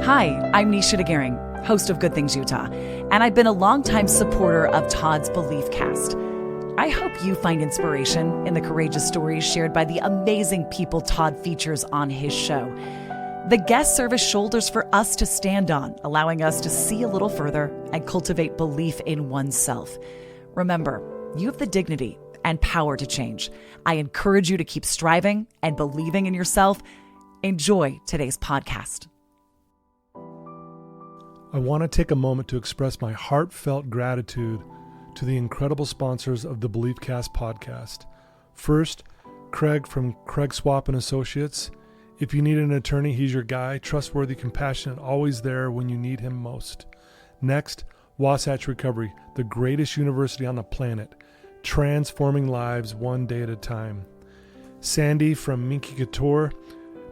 Hi, I'm Nisha DeGaring, host of Good Things Utah, and I've been a longtime supporter of Todd's Belief Cast. I hope you find inspiration in the courageous stories shared by the amazing people Todd features on his show. The guests serve as shoulders for us to stand on, allowing us to see a little further and cultivate belief in oneself. Remember, you have the dignity and power to change. I encourage you to keep striving and believing in yourself. Enjoy today's podcast. I want to take a moment to express my heartfelt gratitude to the incredible sponsors of the BeliefCast podcast. First, Craig from Craig Swap and Associates. If you need an attorney, he's your guy. Trustworthy, compassionate, always there when you need him most. Next, Wasatch Recovery, the greatest university on the planet, transforming lives one day at a time. Sandy from Minky Couture,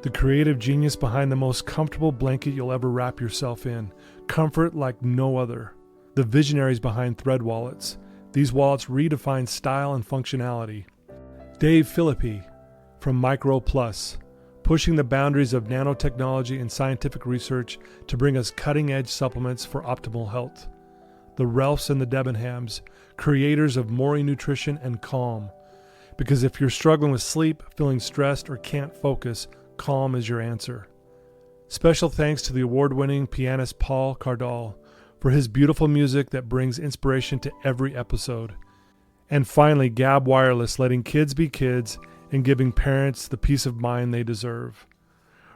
the creative genius behind the most comfortable blanket you'll ever wrap yourself in. Comfort like no other. The visionaries behind Thread wallets. These wallets redefine style and functionality. Dave Philippi from Micro Plus, pushing the boundaries of nanotechnology and scientific research to bring us cutting-edge supplements for optimal health. The Ralphs and the Debenhams, creators of Mori Nutrition and Calm. Because if you're struggling with sleep, feeling stressed, or can't focus, Calm is your answer. Special thanks to the award-winning pianist Paul Cardall for his beautiful music that brings inspiration to every episode. And finally, Gab Wireless, letting kids be kids and giving parents the peace of mind they deserve.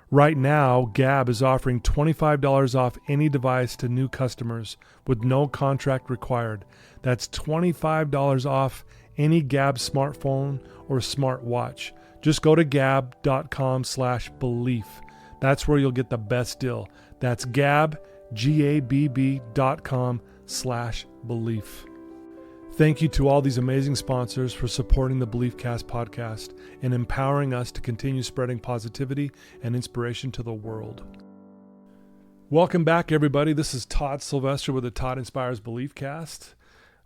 Right now, Gab is offering $25 off any device to new customers with no contract required. That's $25 off any Gab smartphone or smartwatch. Just go to gab.com/belief. That's where you'll get the best deal. That's gabb.com/belief. Thank you to all these amazing sponsors for supporting the BeliefCast podcast and empowering us to continue spreading positivity and inspiration to the world. Welcome back, everybody. This is Todd Sylvester with the Todd Inspires BeliefCast.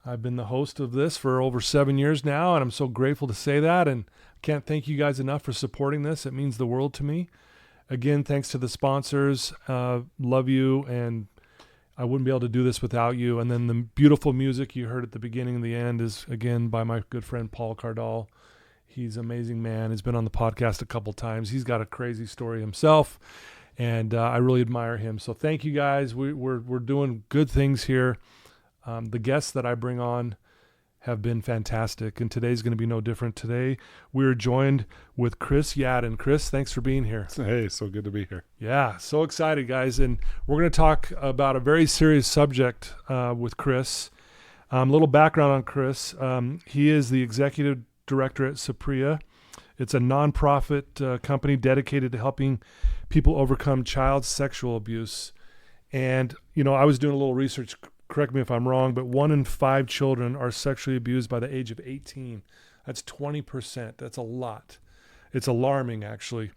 I've been the host of this for over 7 years now, and I'm so grateful to say that, and can't thank you guys enough for supporting this. It means the world to me. Again, thanks to the sponsors. Love you, and I wouldn't be able to do this without you. And then the beautiful music you heard at the beginning and the end is, again, by my good friend Paul Cardall. He's an amazing man. He's been on the podcast a couple times. He's got a crazy story himself, and I really admire him. So thank you guys. We're doing good things here. The guests that I bring on have been fantastic, and today's going to be no different. Today, we're joined with Chris Yadon. Chris, thanks for being here. Hey, so good to be here. Yeah, so excited, guys. And we're going to talk about a very serious subject with Chris. A little background on Chris. He is the Executive Director at Saprea. It's a nonprofit company dedicated to helping people overcome child sexual abuse. And, you know, I was doing a little research. Correct me if I'm wrong, but 1 in 5 children are sexually abused by the age of 18. That's 20%. That's a lot. It's alarming, actually.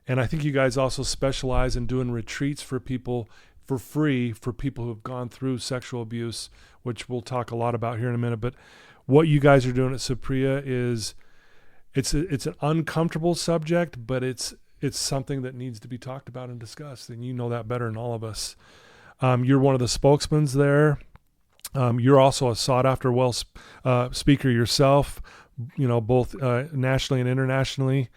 And I think you guys also specialize in doing retreats for people for free for people who have gone through sexual abuse, which we'll talk a lot about here in a minute. But what you guys are doing at Saprea is it's an uncomfortable subject, but it's something that needs to be talked about and discussed. And you know that better than all of us. You're one of the spokesmen there. You're also a sought-after speaker yourself, you know, both nationally and internationally.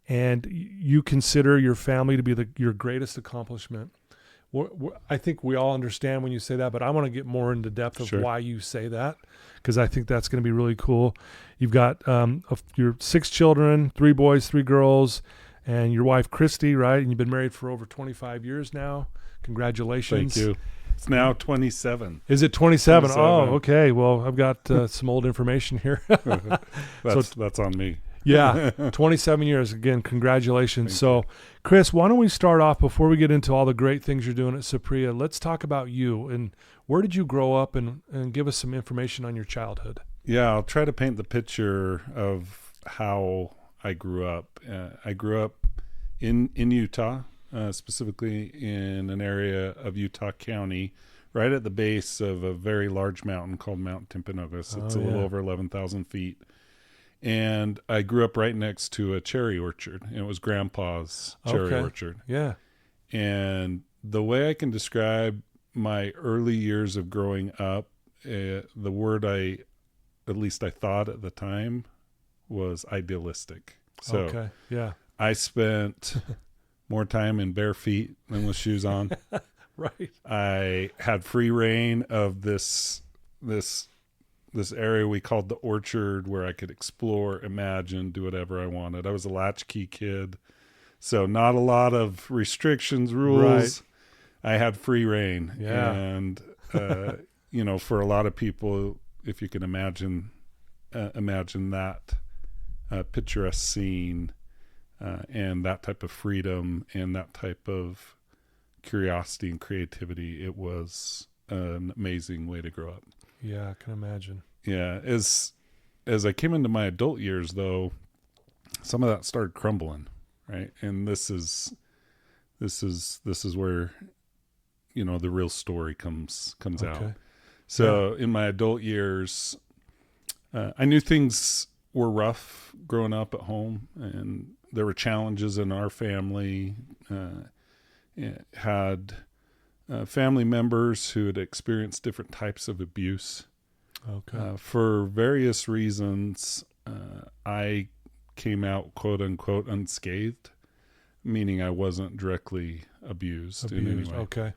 And you consider your family to be your greatest accomplishment. I think we all understand when you say that, but I want to get more into depth of why you say that, because I think that's going to be really cool. You've got your 6 children, 3 boys, 3 girls, and your wife, Christy, right? And you've been married for over 25 years now. Congratulations. Thank you. It's now 27. Is it 27? Oh, okay. Well, I've got some old information here. That's on me. Yeah, 27 years. Again, congratulations. So, Chris, why don't we start off, before we get into all the great things you're doing at Saprea, let's talk about you. And where did you grow up, and give us some information on your childhood? Yeah, I'll try to paint the picture of how I grew up. I grew up in Utah. Specifically in an area of Utah County, right at the base of a very large mountain called Mount Timpanogos. It's a little over 11,000 feet. And I grew up right next to a cherry orchard. And it was Grandpa's cherry orchard. Yeah. And the way I can describe my early years of growing up, the word at least I thought at the time, was idealistic. So Okay. Yeah. I spent more time in bare feet than with shoes on. Right. I had free reign of this area we called the orchard, where I could explore, imagine, do whatever I wanted. I was a latchkey kid, so not a lot of restrictions, rules. Right. I had free reign. Yeah. And for a lot of people, if you can imagine that picturesque scene, and that type of freedom and that type of curiosity and creativity, it was an amazing way to grow up. Yeah, I can imagine. Yeah, as I came into my adult years, though, some of that started crumbling, right? And this is where the real story comes out. So in my adult years, I knew things were rough growing up at home, and there were challenges in our family. Had family members who had experienced different types of abuse. Okay. For various reasons, I came out, quote unquote, unscathed, meaning I wasn't directly abused in any way. Okay.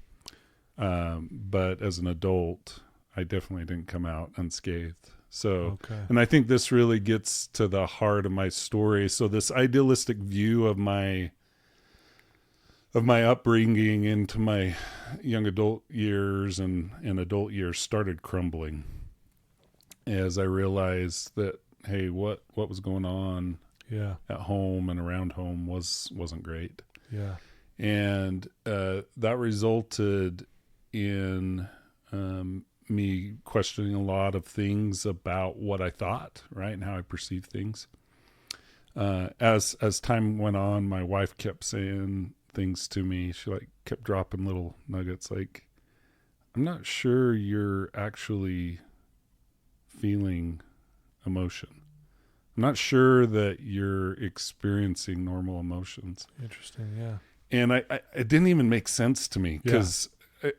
But as an adult, I definitely didn't come out unscathed. So, okay. And I think this really gets to the heart of my story. So this idealistic view of my upbringing into my young adult years and adult years started crumbling as I realized that, hey, what was going on at home and around home wasn't great. Yeah. And that resulted in me questioning a lot of things about what I thought, right, and how I perceived things. As time went on, my wife kept saying things to me. She kept dropping little nuggets like, I'm not sure you're actually feeling emotion. I'm not sure that you're experiencing normal emotions. Interesting. Yeah. And it didn't even make sense to me because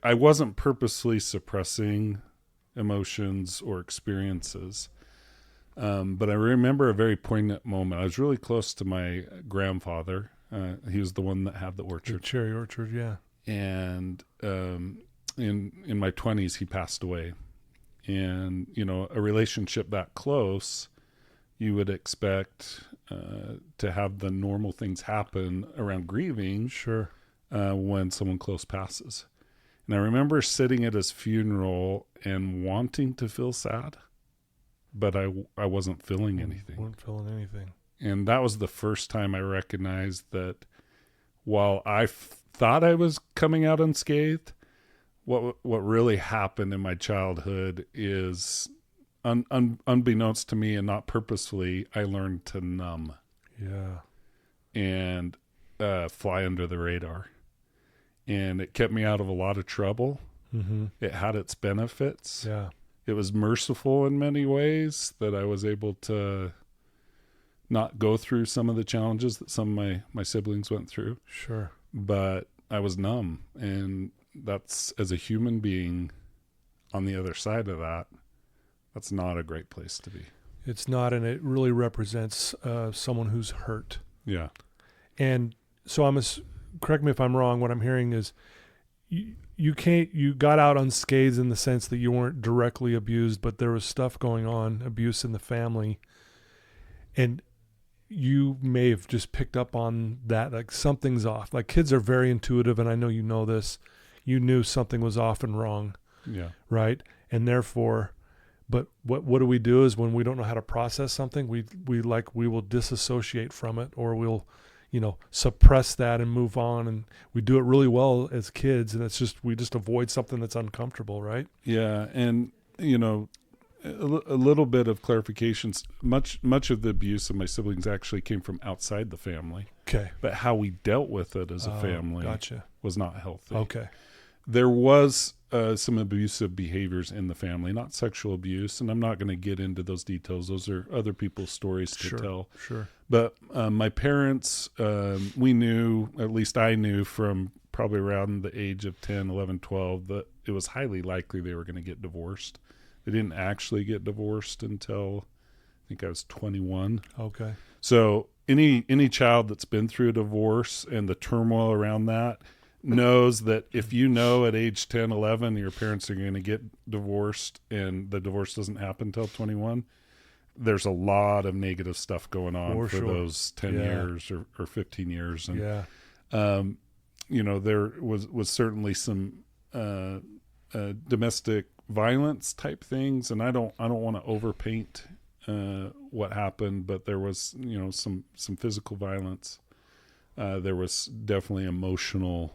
I wasn't purposely suppressing emotions or experiences. But I remember a very poignant moment. I was really close to my grandfather. He was the one that had the orchard. The cherry orchard, yeah. And in my 20s, he passed away. And, a relationship that close, you would expect to have the normal things happen around grieving. Sure. When someone close passes. And I remember sitting at his funeral and wanting to feel sad, but I wasn't feeling anything. Weren't feeling anything. And that was the first time I recognized that while I thought I was coming out unscathed, what really happened in my childhood is unbeknownst to me and not purposefully, I learned to numb. Yeah. And fly under the radar. And it kept me out of a lot of trouble. Mm-hmm. It had its benefits. Yeah. It was merciful in many ways that I was able to not go through some of the challenges that some of my siblings went through. Sure. But I was numb. And that's, as a human being on the other side of that, that's not a great place to be. It's not, and it really represents someone who's hurt. Yeah. And so correct me if I'm wrong, what I'm hearing is you got out unscathed in the sense that you weren't directly abused, but there was stuff going on, abuse in the family, and you may have just picked up on that, like something's off. Like kids are very intuitive, and I know you know this. You knew something was off and wrong. Yeah. Right? And therefore, but what do we do is when we don't know how to process something, we will disassociate from it, or we'll suppress that and move on. And we do it really well as kids. And it's we just avoid something that's uncomfortable, right? Yeah. And, a little bit of clarifications. Much of the abuse of my siblings actually came from outside the family. Okay. But how we dealt with it as a family gotcha. was not healthy. Okay. There was some abusive behaviors in the family, not sexual abuse, and I'm not going to get into those details. Those are other people's stories to tell. Sure. But my parents, we knew, at least I knew from probably around the age of 10, 11, 12, that it was highly likely they were going to get divorced. They didn't actually get divorced until I think I was 21. Okay. So any child that's been through a divorce and the turmoil around that knows that if you know at age 10, 11, your parents are going to get divorced and the divorce doesn't happen until 21, there's a lot of negative stuff going on for those 10 years or 15 years. And, there was certainly some domestic violence type things, and I don't want to overpaint what happened, but there was, some physical violence. There was definitely emotional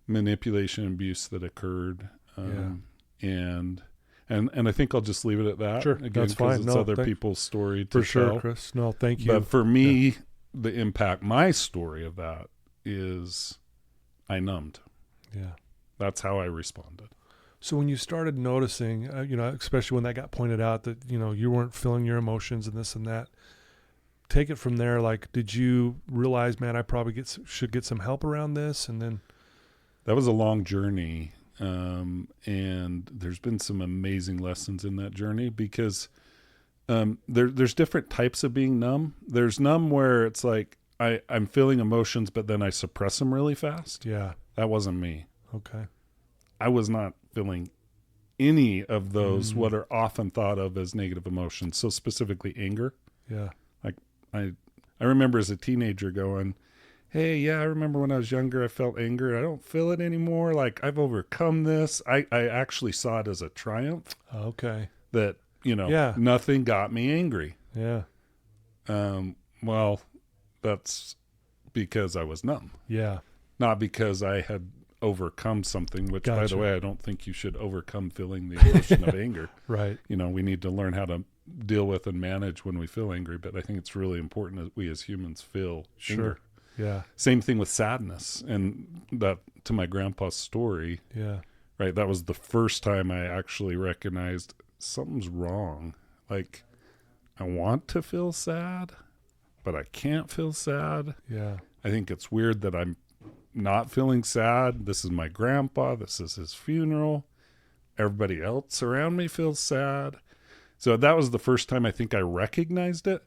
manipulation and abuse that occurred. And I think I'll just leave it at that. Sure. Again, That's fine. it's other people's story to for sure, tell. Chris. No, thank you. But for me, the impact, my story of that is I numbed. Yeah. That's how I responded. So when you started noticing, especially when that got pointed out that, you weren't feeling your emotions and this and that, take it from there. Like, did you realize, man, I probably should get some help around this? And then that was a long journey. And there's been some amazing lessons in that journey because there's different types of being numb. There's numb where it's like I'm feeling emotions, but then I suppress them really fast. Yeah. That wasn't me. Okay. I was not feeling any of those what are often thought of as negative emotions. So specifically anger. Yeah. Like I remember as a teenager going, hey, yeah, I remember when I was younger, I felt anger. I don't feel it anymore. Like I've overcome this. I actually saw it as a triumph. Okay. That, nothing got me angry. Yeah. Well, that's because I was numb. Yeah. Not because I had overcome something, which by the way, I don't think you should overcome feeling the emotion of anger. Right. We need to learn how to deal with and manage when we feel angry, but I think it's really important that we as humans feel anger. Yeah. Same thing with sadness. And that, to my grandpa's story, right, that was the first time I actually recognized something's wrong. Like, I want to feel sad, but I can't feel sad. Yeah. I think it's weird that I'm not feeling sad. This is my grandpa. This is his funeral. Everybody else around me feels sad. So that was the first time I think I recognized it.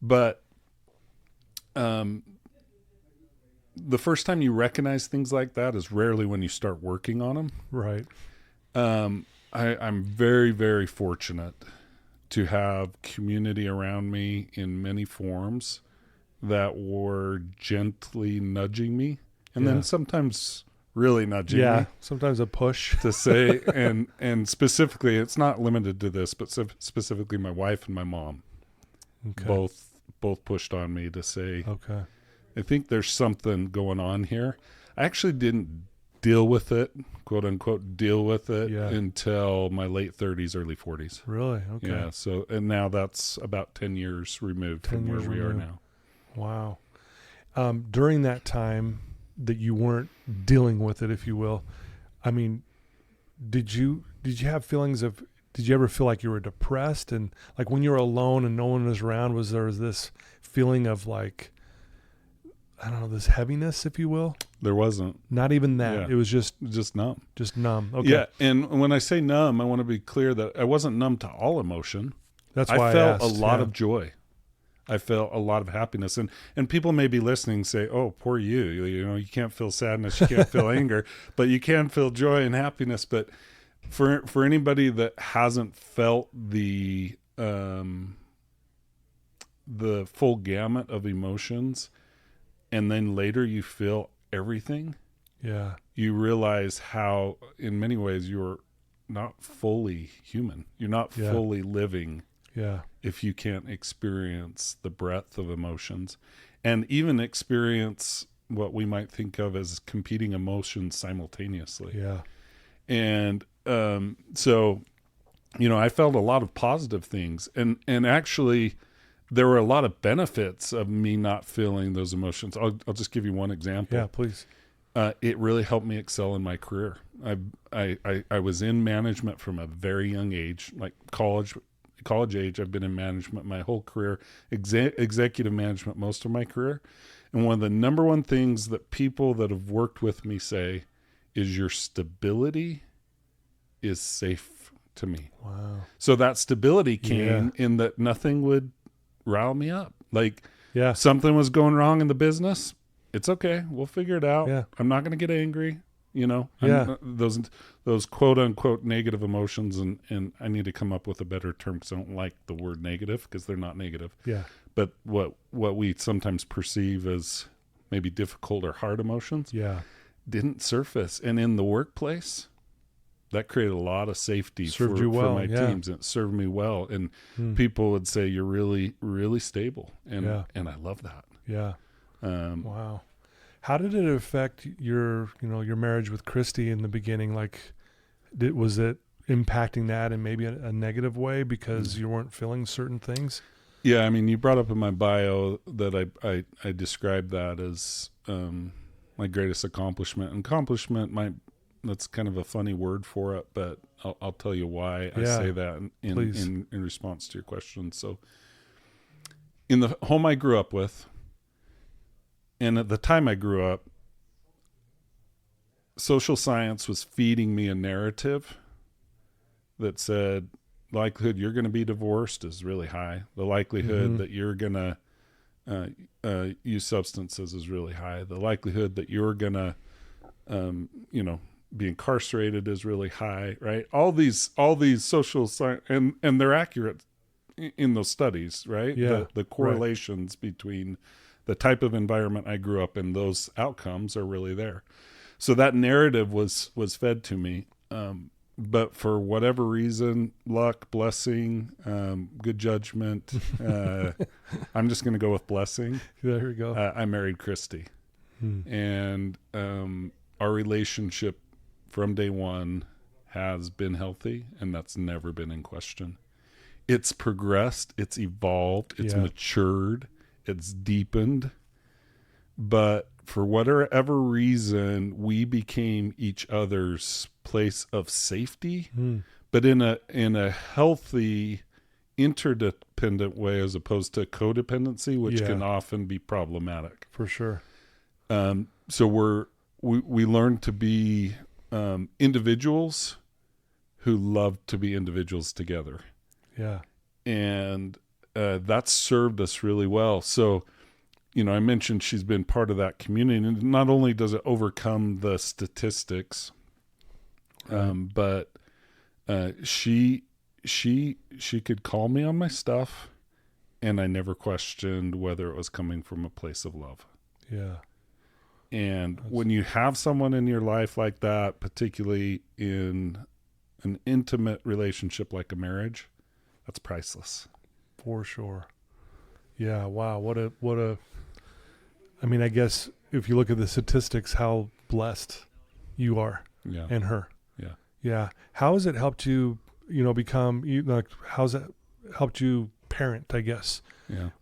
But the first time you recognize things like that is rarely when you start working on them. Right. I'm very, very fortunate to have community around me in many forms that were gently nudging me. And then sometimes really nudging me. Sometimes a push. To say, and specifically, it's not limited to this, but specifically my wife and my mom. Okay. Both pushed on me to say, okay, I think there's something going on here. I actually didn't deal with it, quote unquote, deal with it until my late 30s, early 40s. Really? Okay. Yeah. So, and now that's about 10 years removed from where we are now. Wow. During that time that you weren't dealing with it, if you will, I mean, did you have feelings of, did you ever feel like you were depressed? And like when you were alone and no one was around, was there this feeling of like, I don't know, this heaviness, if you will? There wasn't. Not even that. Yeah. It was just numb. Just numb. Okay. Yeah. And when I say numb, I want to be clear that I wasn't numb to all emotion. That's why I felt asked, a lot of joy. I felt a lot of happiness. And people may be listening and say, oh, poor you. You can't feel sadness. You can't feel anger, but you can feel joy and happiness. But for anybody that hasn't felt the full gamut of emotions, and then later you feel everything, you realize how, in many ways, you're not fully human. You're not fully living if you can't experience the breadth of emotions and even experience what we might think of as competing emotions simultaneously. Yeah. And so, I felt a lot of positive things. And actually, there were a lot of benefits of me not feeling those emotions. I'll just give you one example. Yeah, please. it really helped me excel in my career. I was in management from a very young age, like college age. I've been in management my whole career, executive management most of my career. And one of the number one things that people that have worked with me say is your stability is safe to me. Wow. So that stability came in that nothing would rile me up. Like something was going wrong in the business. It's okay. We'll figure it out. Yeah. I'm not going to get angry. Those quote unquote negative emotions. And I need to come up with a better term because I don't like the word negative because they're not negative. Yeah. But what we sometimes perceive as maybe difficult or hard emotions didn't surface. And in the workplace, that created a lot of safety for my teams. And it served me well. And people would say, you're really, really stable. And I love that. Yeah. Wow. How did it affect your marriage with Christy in the beginning? Like, was it impacting that in maybe a negative way because you weren't feeling certain things? Yeah. I mean, you brought up in my bio that I described that as, my greatest accomplishment. That's kind of a funny word for it, but I'll tell you why I say that in response to your question. So in the home I grew up with, and at the time I grew up, social science was feeding me a narrative that said likelihood you're going to be divorced is really high. The likelihood that you're going to use substances is really high. The likelihood that you're going to, be incarcerated is really high, right? All these social science, and they're accurate in those studies, right? Yeah, the correlations between the type of environment I grew up in, those outcomes are really there. So that narrative was fed to me. But for whatever reason, luck, blessing, good judgment, I'm just going to go with blessing. There you go. I married Christy. And our relationship from day one has been healthy, and that's never been in question. It's progressed, it's evolved, it's matured, it's deepened. But for whatever reason, we became each other's place of safety, but in a healthy, interdependent way as opposed to codependency, which can often be problematic. For sure. So we learn to be individuals who love to be individuals together. Yeah. And that's served us really well. So, I mentioned she's been part of that community, and not only does it overcome the statistics, but she could call me on my stuff, and I never questioned whether it was coming from a place of love. Yeah. And when you have someone in your life like that, particularly in an intimate relationship like a marriage, that's priceless. For sure. Yeah. Wow. What a, I mean, I guess if you look at the statistics, how blessed you are and her. Yeah. Yeah. How has it helped you, how's it helped you parent, I guess,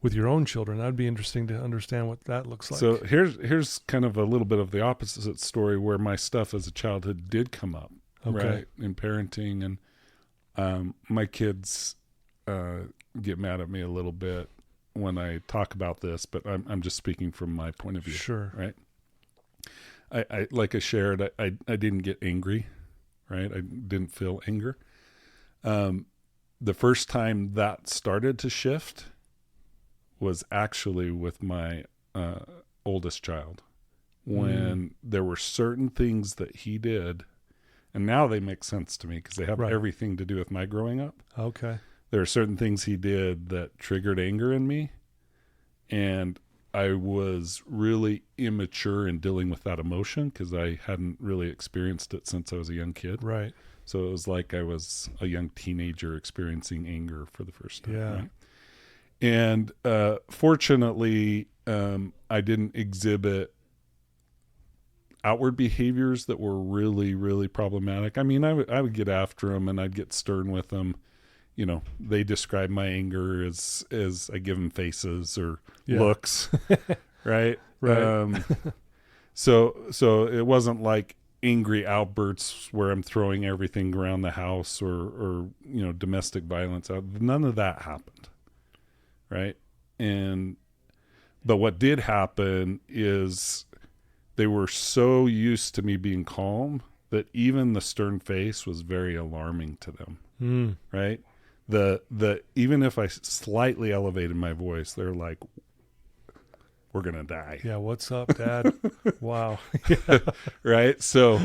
with your own children? That'd be interesting to understand what that looks like. So here's kind of a little bit of the opposite story where my stuff as a childhood did come up, right, in parenting. And my kids get mad at me a little bit when I talk about this, but I'm just speaking from my point of view. Sure. Right. I like I shared, I didn't get angry, right? I didn't feel anger. The first time that started to shift was actually with my oldest child, when there were certain things that he did, and now they make sense to me because they have everything to do with my growing up. Okay. There are certain things he did that triggered anger in me, and I was really immature in dealing with that emotion because I hadn't really experienced it since I was a young kid. Right. So it was like I was a young teenager experiencing anger for the first time. Yeah. Right? And fortunately, I didn't exhibit outward behaviors that were really, really problematic. I mean, I would get after them and I'd get stern with them. They describe my anger as I give them faces or looks, right? Right. So it wasn't like angry outbursts where I'm throwing everything around the house or domestic violence. None of that happened. Right. But what did happen is they were so used to me being calm that even the stern face was very alarming to them. Right. Even if I slightly elevated my voice, they're like, we're going to die. Yeah. What's up, Dad? Wow. Yeah. Right. So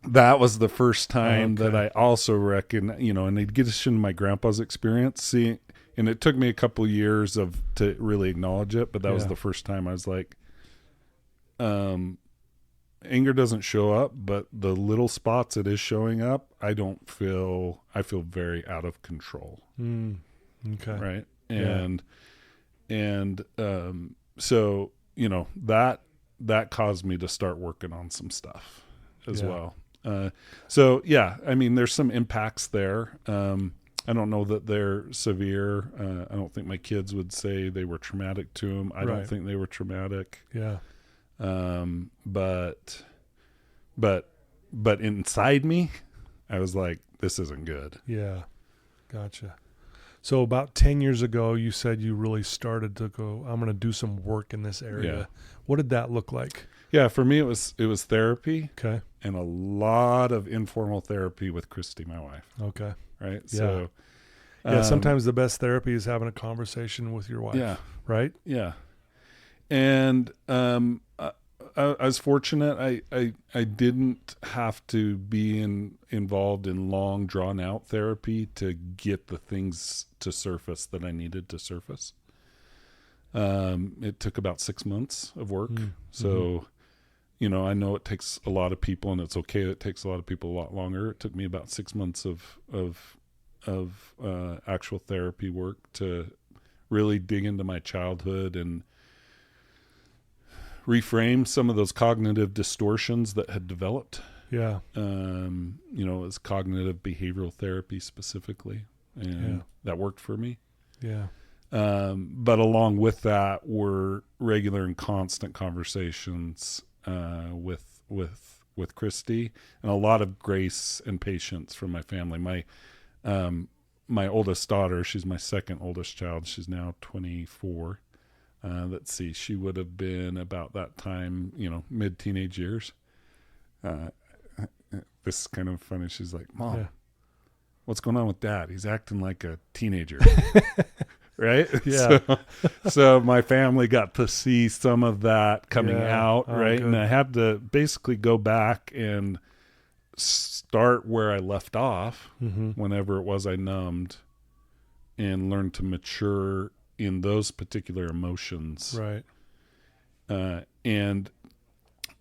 that was the first time Okay. that I also reckon, and they'd get us into my grandpa's experience. And it took me a couple years to really acknowledge it, but that was the first time I was like, anger doesn't show up, but the little spots it is showing up, I feel very out of control. Okay. Right. So, that caused me to start working on some stuff as well. So yeah, I mean, there's some impacts there. I don't know that they're severe. I don't think my kids would say they were traumatic to them. I don't think they were traumatic. Yeah. But inside me, I was like, this isn't good. Yeah. Gotcha. So about 10 years ago, you said you really started to go, I'm going to do some work in this area. Yeah. What did that look like? Yeah. For me, it was Okay. therapy and a lot of informal therapy with Christy, my wife. Okay. Right. Yeah. So, sometimes the best therapy is having a conversation with your wife. Yeah. Right. Yeah. And, I was fortunate. I didn't have to be involved in long, drawn out therapy to get the things to surface that I needed to surface. It took about 6 months of work. So, I know it takes a lot of people, and it's okay that it takes a lot of people a lot longer. It took me about 6 months of actual therapy work to really dig into my childhood and reframe some of those cognitive distortions that had developed. Yeah. It's cognitive behavioral therapy specifically, and that worked for me. Yeah. But along with that were regular and constant conversations with Christy, and a lot of grace and patience from my family. My oldest daughter, she's my second oldest child. She's now 24. Let's see, she would have been about that time, mid-teenage years. This is kind of funny. She's like, Mom, what's going on with Dad? He's acting like a teenager. Right? Yeah. So my family got to see some of that coming out, Oh, right? good. And I had to basically go back and start where I left off whenever it was I numbed, and learn to mature in those particular emotions. Right. And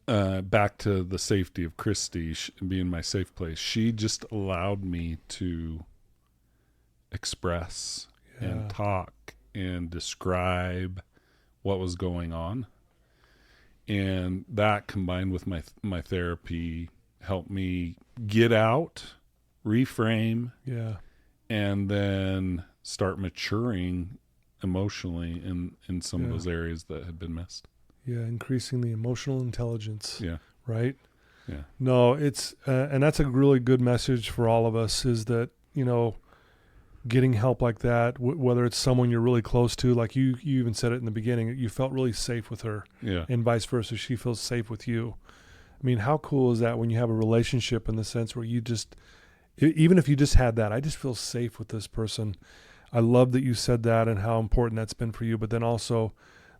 back to the safety of Christy being my safe place. She just allowed me to express and talk and describe what was going on. And that, combined with my therapy, helped me get out, reframe, and then start maturing emotionally in some of those areas that had been missed. Yeah. Increasing the emotional intelligence. Yeah. Right. Yeah. No, it's, and that's a really good message for all of us, is that, getting help like that, whether it's someone you're really close to, like you even said it in the beginning, you felt really safe with her, and vice versa. She feels safe with you. I mean, how cool is that when you have a relationship in the sense where you just, even if you just had that, I just feel safe with this person. I love that you said that and how important that's been for you. But then also,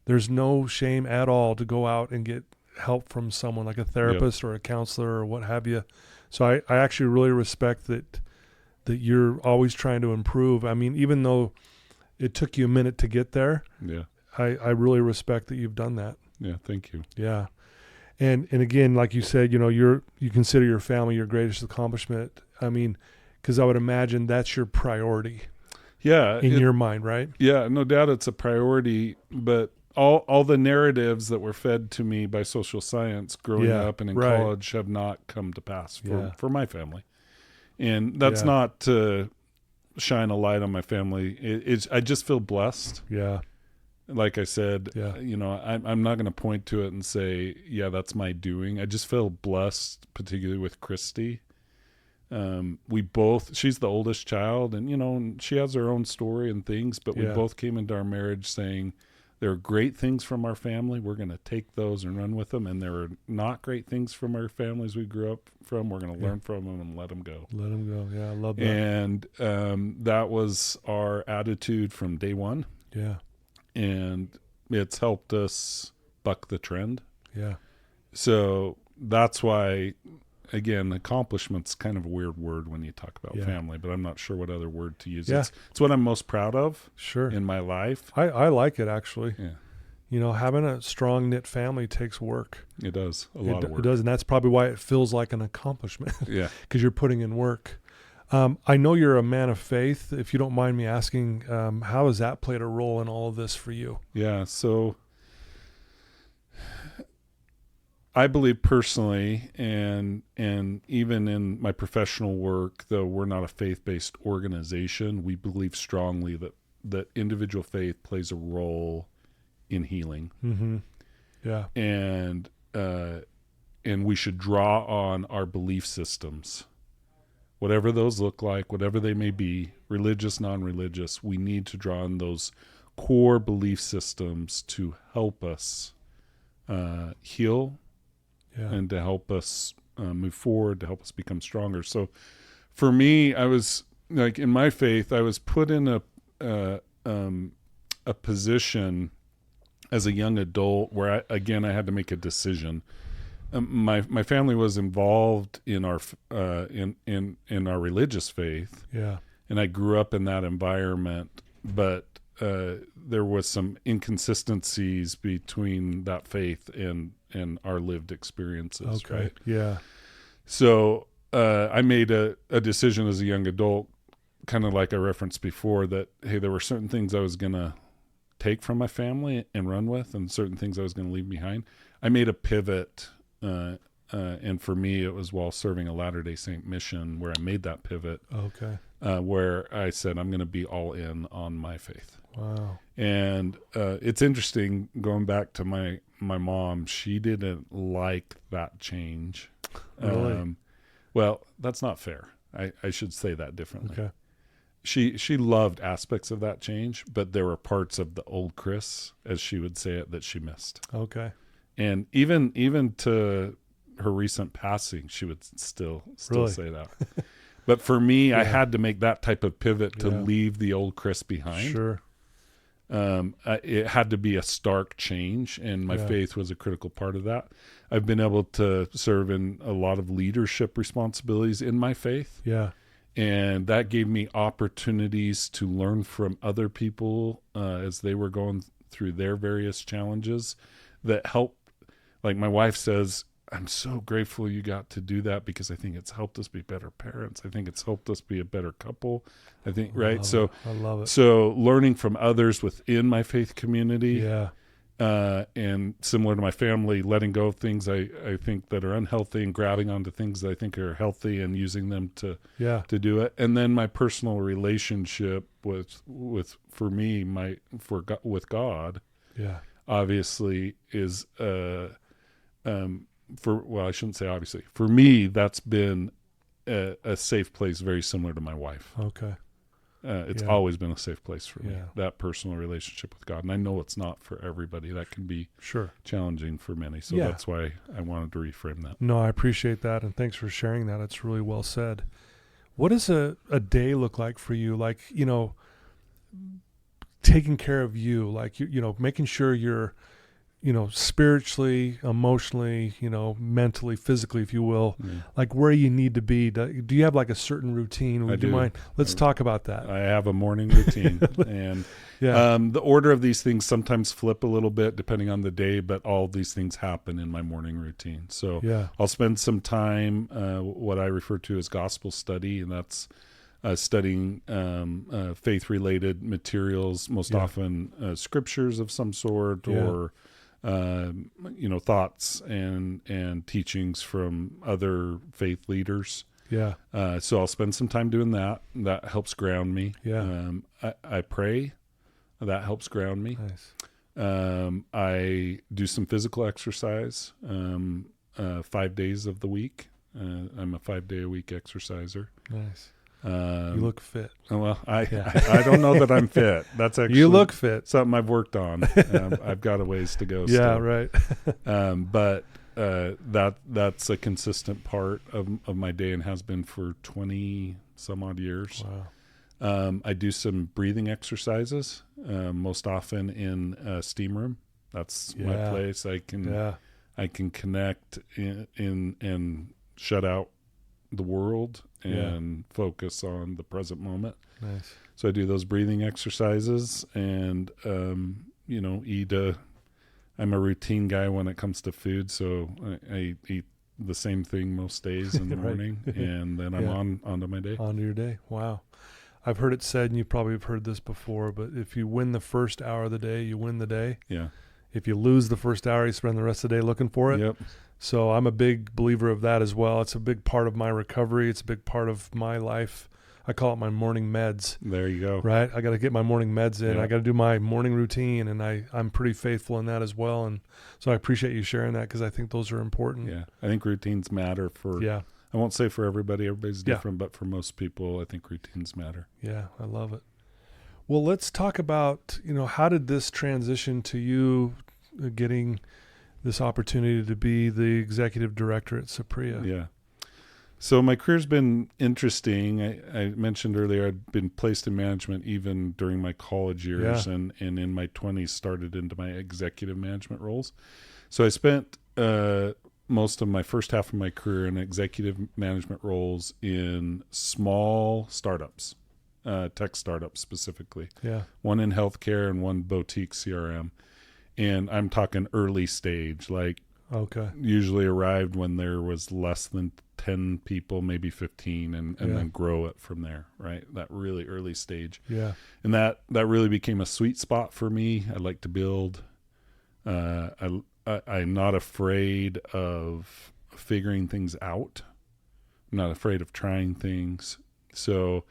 there's no shame at all to go out and get help from someone like a therapist or a counselor or what have you. So I actually really respect that you're always trying to improve. I mean, even though it took you a minute to get there, I really respect that you've done that. Yeah, thank you. Yeah. And again, like you said, you consider your family your greatest accomplishment. I mean, because I would imagine that's your priority. Yeah. In your mind, right? Yeah, no doubt it's a priority, but all the narratives that were fed to me by social science growing up and in college have not come to pass for my family. And that's not to shine a light on my family. I just feel blessed. Yeah. like I said, Yeah. I'm not going to point to it and say, yeah, that's my doing. I just feel blessed, particularly with Christy. She's the oldest child, and she has her own story and things, but we Yeah. both came into our marriage saying there are great things from our family. We're going to take those and run with them. And there are not great things from our families we grew up from. We're going to learn from them and let them go. Let them go. Yeah. I love that. And that was our attitude from day one. Yeah. And it's helped us buck the trend. Yeah. So that's why, again, accomplishment's kind of a weird word when you talk about family, but I'm not sure what other word to use. Yeah. It's what I'm most proud of Sure. in my life. I like it, actually. Yeah. Having a strong knit family takes work. It does. A lot of work. It does, and that's probably why it feels like an accomplishment. Yeah. Because you're putting in work. I know you're a man of faith. If you don't mind me asking, how has that played a role in all of this for you? Yeah. So I believe personally, and even in my professional work, though we're not a faith-based organization, we believe strongly that individual faith plays a role in healing. Mm-hmm. Yeah. And we should draw on our belief systems. Whatever those look like, whatever they may be, religious, non-religious, we need to draw on those core belief systems to help us heal and to help us move forward, to help us become stronger. So for me, I was like, in my faith, I was put in a position as a young adult where I had to make a decision. My family was involved in our in our religious faith, and I grew up in that environment. But there was some inconsistencies between that faith and our lived experiences. Okay. Right? Yeah. So I made a decision as a young adult, kind of like I referenced before, that hey, there were certain things I was gonna take from my family and run with, and certain things I was going to leave behind. I made a pivot. And for me, it was while serving a Latter-day Saint mission where I made that pivot. Okay. Where I said, I'm going to be all in on my faith. Wow. And it's interesting, going back to my mom, she didn't like that change. Really? Well, that's not fair. I should say that differently. Okay. She loved aspects of that change, but there were parts of the old Chris, as she would say it, that she missed. Okay. And even to her recent passing, she would still Really? say that. But for me, I had to make that type of pivot to leave the old Chris behind. Sure. It had to be a stark change, and my faith was a critical part of that. I've been able to serve in a lot of leadership responsibilities in my faith. Yeah. And that gave me opportunities to learn from other people as they were going through their various challenges that helped. Like my wife says, I'm so grateful you got to do that because I think it's helped us be better parents. I think it's helped us be a better couple. I think, right? So I love it. So learning from others within my faith community, Yeah. and similar to my family, letting go of things I think that are unhealthy and grabbing onto things that I think are healthy and using them to do it. And then my personal relationship with God, obviously is I shouldn't say obviously. For me, that's been a safe place, very similar to my wife. Okay. It's always been a safe place for me, Yeah. that personal relationship with God. And I know it's not for everybody. That can be challenging for many. So that's why I wanted to reframe that. No, I appreciate that. And thanks for sharing that. It's really well said. What does a day look like for you? Like, taking care of you, like, making sure you're, spiritually, emotionally, mentally, physically, if you will, like where you need to be. Do you have like a certain routine? Would you mind? Let's talk about that. I have a morning routine, and the order of these things sometimes flip a little bit depending on the day, but all of these things happen in my morning routine. So I'll spend some time, what I refer to as gospel study, and that's studying faith-related materials, most often scriptures of some sort, or thoughts and teachings from other faith leaders. So I'll spend some time doing that. That helps ground me. I pray. That helps ground me. Nice. I do some physical exercise 5 days of the week. I'm a 5-day-a-week exerciser. Nice. You look fit. Well, I don't know that I'm fit. That's actually You look fit. something I've worked on. I've got a ways to go. Yeah, still. right. But that's a consistent part of my day and has been for 20 some odd years. Wow. I do some breathing exercises, most often in a steam room. That's my place. I can connect in and shut out the world and focus on the present moment. Nice. So I do those breathing exercises and, I'm a routine guy when it comes to food. So I eat the same thing most days in the morning and then I'm onto my day. Onto your day. Wow. I've heard it said, and you probably have heard this before, but if you win the first hour of the day, you win the day. Yeah. If you lose the first hour, you spend the rest of the day looking for it. Yep. So I'm a big believer of that as well. It's a big part of my recovery. It's a big part of my life. I call it my morning meds. There you go. Right? I got to get my morning meds in. Yeah. I got to do my morning routine, and I'm pretty faithful in that as well. And so I appreciate you sharing that because I think those are important. Yeah. I think routines matter for, I won't say for everybody. Everybody's different, but for most people, I think routines matter. Yeah, I love it. Well, let's talk about, how did this transition to you getting this opportunity to be the executive director at Saprea? Yeah. So my career's been interesting. I mentioned earlier I'd been placed in management even during my college years and in my 20s started into my executive management roles. So I spent most of my first half of my career in executive management roles in small startups, tech startups specifically. Yeah. One in healthcare and one boutique CRM. And I'm talking early stage, usually arrived when there was less than 10 people, maybe 15, and then grow it from there, right? That really early stage. Yeah. And that really became a sweet spot for me. I like to build. I'm not afraid of figuring things out. I'm not afraid of trying things. So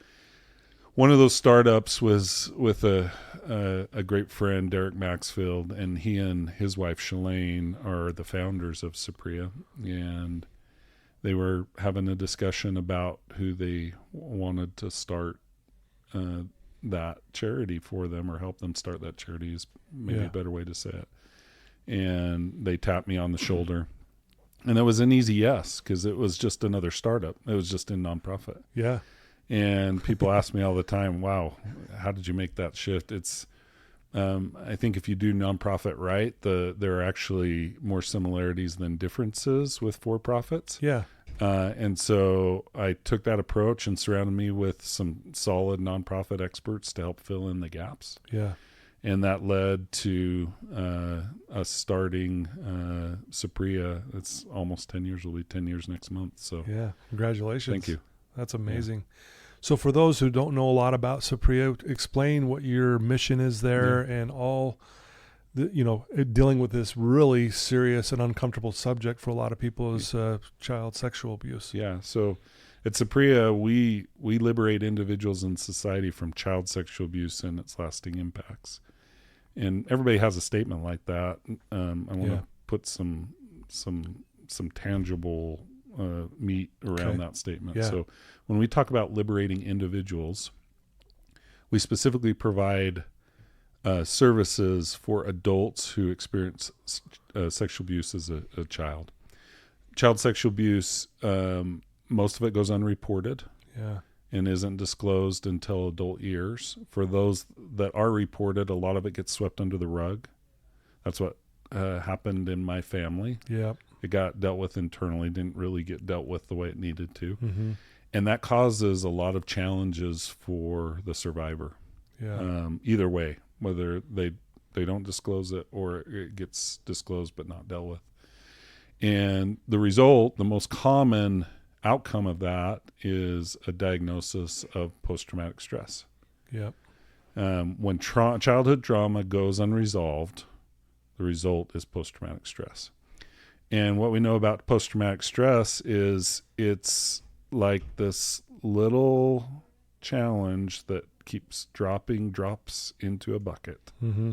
one of those startups was with a great friend, Derek Maxfield, and he and his wife, Shalane, are the founders of Saprea. And they were having a discussion about who they wanted to start that charity for them or help them start that charity is maybe a better way to say it. And they tapped me on the shoulder. And it was an easy yes because it was just another startup. It was just in nonprofit. Yeah. And people ask me all the time, wow, how did you make that shift? It's, I think if you do nonprofit right, there are actually more similarities than differences with for-profits. Yeah. And so I took that approach and surrounded me with some solid nonprofit experts to help fill in the gaps. Yeah. And that led to us starting Saprea. It's almost 10 years. It'll be 10 years next month. So yeah, congratulations. Thank you. That's amazing. Yeah. So for those who don't know a lot about Saprea, explain what your mission is there and all, dealing with this really serious and uncomfortable subject for a lot of people is child sexual abuse. Yeah. So at Saprea, we liberate individuals in society from child sexual abuse and its lasting impacts. And everybody has a statement like that. I want to put some tangible meat around that statement. Yeah. So when we talk about liberating individuals, we specifically provide services for adults who experience sexual abuse as a child. Child sexual abuse, most of it goes unreported and isn't disclosed until adult years. For those that are reported, a lot of it gets swept under the rug. That's what happened in my family. Yeah. It got dealt with internally, didn't really get dealt with the way it needed to. Mm-hmm. And that causes a lot of challenges for the survivor. Yeah. Either way, whether they don't disclose it or it gets disclosed but not dealt with. And the result, the most common outcome of that is a diagnosis of post-traumatic stress. Yep. When childhood trauma goes unresolved, the result is post-traumatic stress. And what we know about post-traumatic stress is it's like this little challenge that keeps drops into a bucket. Mm-hmm.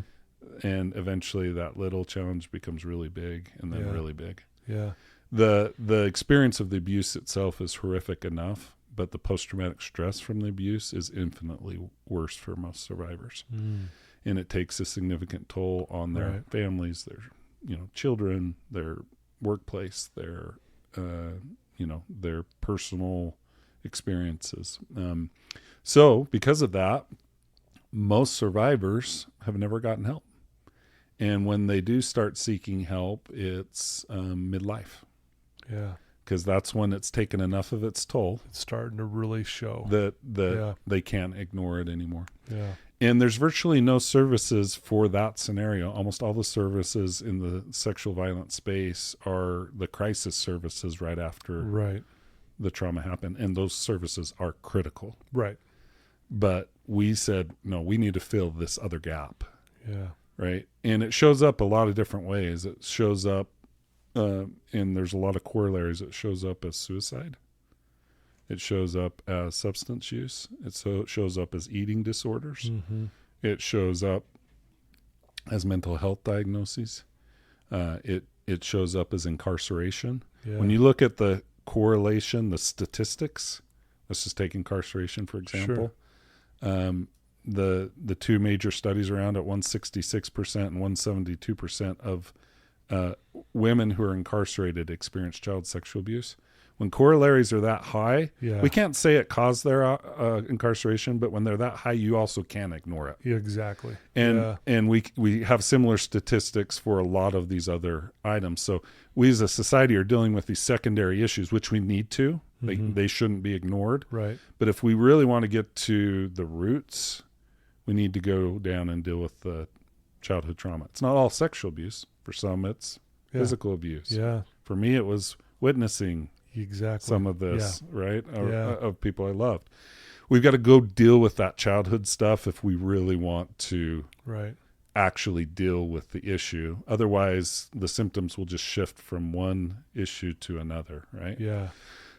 and eventually that little challenge becomes really big and then really big. Yeah. The experience of the abuse itself is horrific enough, but the post-traumatic stress from the abuse is infinitely worse for most survivors. And it takes a significant toll on their families, their children, their workplace, their their personal experiences. So because of that, most survivors have never gotten help. And when they do start seeking help, it's midlife. Yeah. Because that's when it's taken enough of its toll. It's starting to really show. That they can't ignore it anymore. Yeah. And there's virtually no services for that scenario. Almost all the services in the sexual violence space are the crisis services right after the trauma happened. And those services are critical. Right. But we said, no, we need to fill this other gap. Yeah. Right. And it shows up a lot of different ways. It shows up, and there's a lot of corollaries. It shows up as suicide. It shows up as substance use. It shows up as eating disorders. It shows up as mental health diagnoses. It shows up as incarceration. Yeah. When you look at the correlation, the statistics, let's just take incarceration, for example. The two major studies around it, 166% and 172% of women who are incarcerated experience child sexual abuse. When corollaries are that high, we can't say it caused their incarceration, but when they're that high, you also can't ignore it. Yeah, exactly. And we have similar statistics for a lot of these other items. So we as a society are dealing with these secondary issues, which we need to. They shouldn't be ignored. Right. But if we really want to get to the roots, we need to go down and deal with the childhood trauma. It's not all sexual abuse. For some, it's physical abuse. Yeah. For me, it was witnessing some of this, right? Of people I loved. We've got to go deal with that childhood stuff if we really want to actually deal with the issue. Otherwise, the symptoms will just shift from one issue to another, right? Yeah.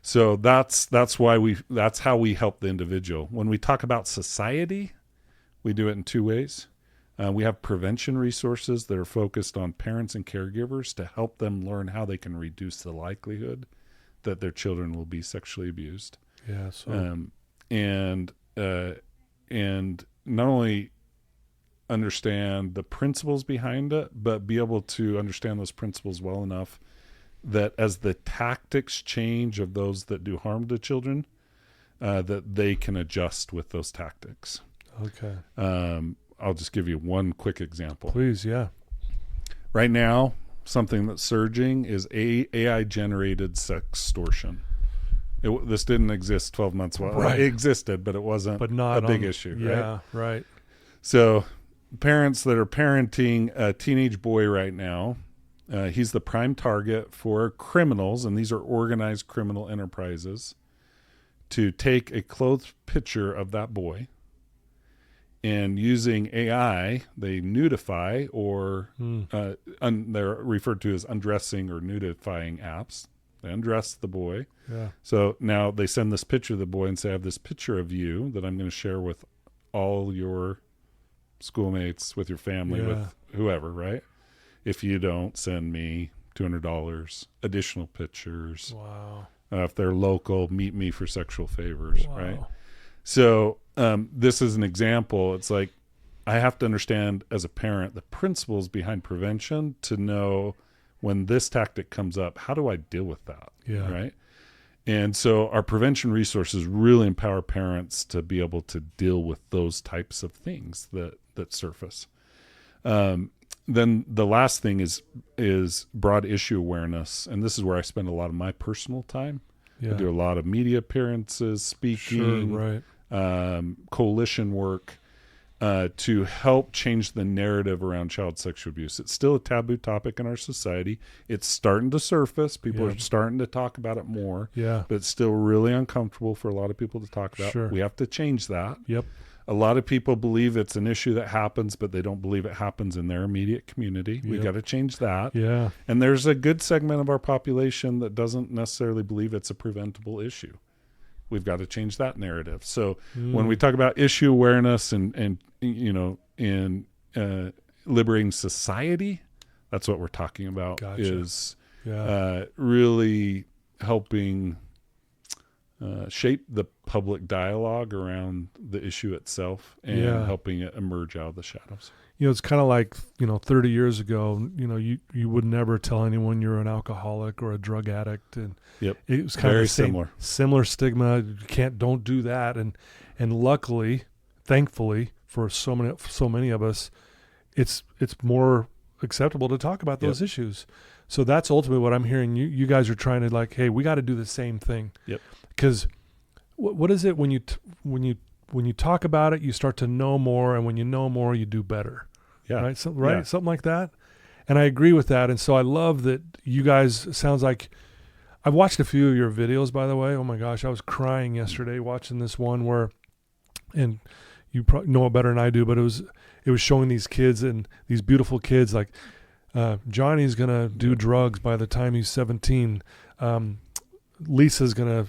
So that's how we help the individual. When we talk about society, we do it in two ways. We have prevention resources that are focused on parents and caregivers to help them learn how they can reduce the likelihood that their children will be sexually abused. Yeah. So. And not only understand the principles behind it, but be able to understand those principles well enough that as the tactics change of those that do harm to children, that they can adjust with those tactics. Okay. I'll just give you one quick example. Please, yeah. Right now, something that's surging is AI-generated sextortion. This didn't exist 12 months ago. Right. It existed, but it wasn't a big issue. Yeah, right. So parents that are parenting a teenage boy right now, he's the prime target for criminals, and these are organized criminal enterprises, to take a clothed picture of that boy. And using AI, they nudify or they're referred to as undressing or nudifying apps. They undress the boy. Yeah. So now they send this picture of the boy and say, I have this picture of you that I'm going to share with all your schoolmates, with your family, with whoever, right? If you don't send me $200, additional pictures. Wow. If they're local, meet me for sexual favors, right? So this is an example. It's like I have to understand as a parent the principles behind prevention to know when this tactic comes up, how do I deal with that? Yeah. Right. And so our prevention resources really empower parents to be able to deal with those types of things that surface. Then the last thing is broad issue awareness. And this is where I spend a lot of my personal time. Yeah. I do a lot of media appearances, speaking, coalition work to help change the narrative around child sexual abuse. It's still a taboo topic in our society. It's starting to surface. People are starting to talk about it more. Yeah. But it's still really uncomfortable for a lot of people to talk about. Sure. We have to change that. Yep. A lot of people believe it's an issue that happens, but they don't believe it happens in their immediate community. We got to change that. Yeah. And there's a good segment of our population that doesn't necessarily believe it's a preventable issue. We've got to change that narrative. So when we talk about issue awareness and liberating society, that's what we're talking about. Gotcha. Is Yeah. really helping shape the public dialogue around the issue itself and Yeah. helping it emerge out of the shadows. It's kind of like, 30 years ago, you would never tell anyone you're an alcoholic or a drug addict. And Yep. it was kind Very of the same, similar stigma. You don't do that. And luckily, thankfully for so many of us, it's more acceptable to talk about those issues. So that's ultimately what I'm hearing. You guys are trying to hey, we got to do the same thing. Yep. Because what is it when you talk about it, you start to know more, and when you know more, you do better. Yeah. Right. Something like that. And I agree with that. And so I love that you guys, sounds like, I've watched a few of your videos, by the way. Oh my gosh, I was crying yesterday watching this one where, and you probably know it better than I do, but it was showing these kids, and these beautiful kids, like Johnny's gonna do drugs by the time he's 17. Lisa's gonna,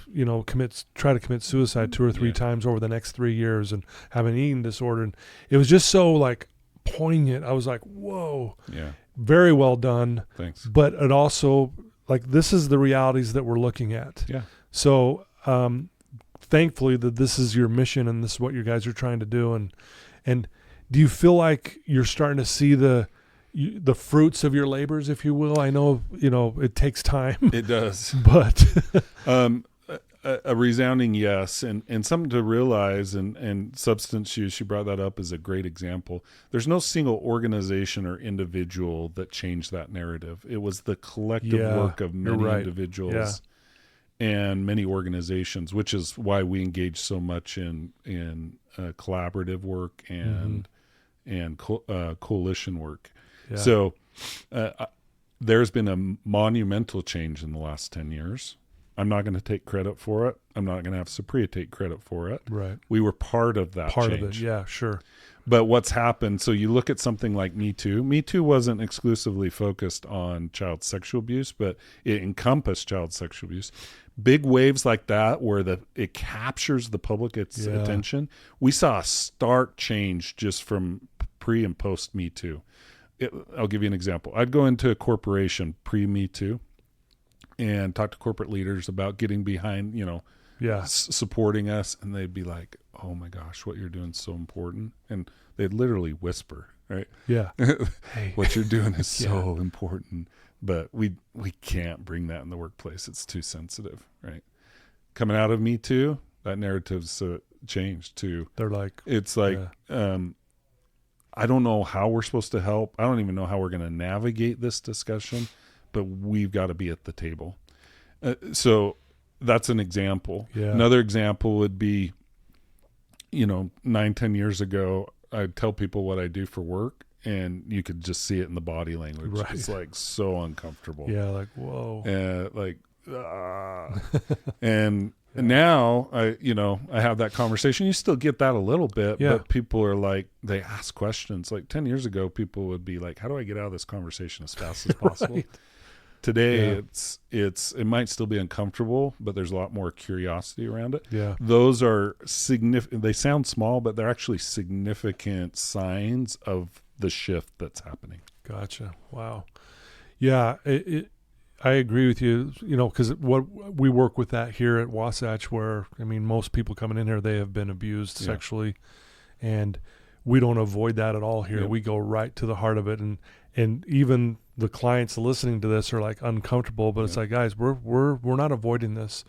try to commit suicide 2 or 3 times over the next 3 years and have an eating disorder. And it was just so poignant. I was like, whoa. Yeah. Very well done. Thanks. But it also, this is the realities that we're looking at. Yeah. So thankfully that this is your mission and this is what you guys are trying to do. And do you feel like you're starting to see the fruits of your labors, if you will? I know, it takes time. It does. But a resounding yes, and something to realize, and substance use, you brought that up as a great example. There's no single organization or individual that changed that narrative. It was the collective work of many individuals and many organizations, which is why we engage so much in collaborative work and coalition work. Yeah. So there's been a monumental change in the last 10 years. I'm not going to take credit for it. I'm not going to have Saprea take credit for it. Right. We were part of that Part change. of it, yeah, sure. But what's happened, so you look at something like Me Too. Me Too wasn't exclusively focused on child sexual abuse, but it encompassed child sexual abuse. Big waves like that where it captures the public attention. We saw a stark change just from pre and post Me Too. I'll give you an example. I'd go into a corporation pre-Me Too and talk to corporate leaders about getting behind, supporting us. And they'd be like, oh my gosh, what you're doing is so important. And they'd literally whisper, right? Yeah. Hey. What you're doing is so important. But we can't bring that in the workplace. It's too sensitive, right? Coming out of Me Too, that narrative's changed too. They're like, it's like, I don't know how we're supposed to help. I don't even know how we're going to navigate this discussion, but we've got to be at the table. So that's an example. Yeah. Another example would be, 9-10 years ago, I'd tell people what I do for work, and you could just see it in the body language. Right. It's so uncomfortable. Yeah, whoa. And now I have that conversation. You still get that a little bit, but people are they ask questions. 10 years ago, people would be like, how do I get out of this conversation as fast as possible? Right. Today, it might still be uncomfortable, but there's a lot more curiosity around it. Yeah. Those are significant. They sound small, but they're actually significant signs of the shift that's happening. Gotcha. Wow. Yeah. I agree with you, because what we work with that here at Wasatch, where, most people coming in here, they have been abused sexually, and we don't avoid that at all here. Yep. We go right to the heart of it. And even the clients listening to this are uncomfortable, but it's guys, we're not avoiding this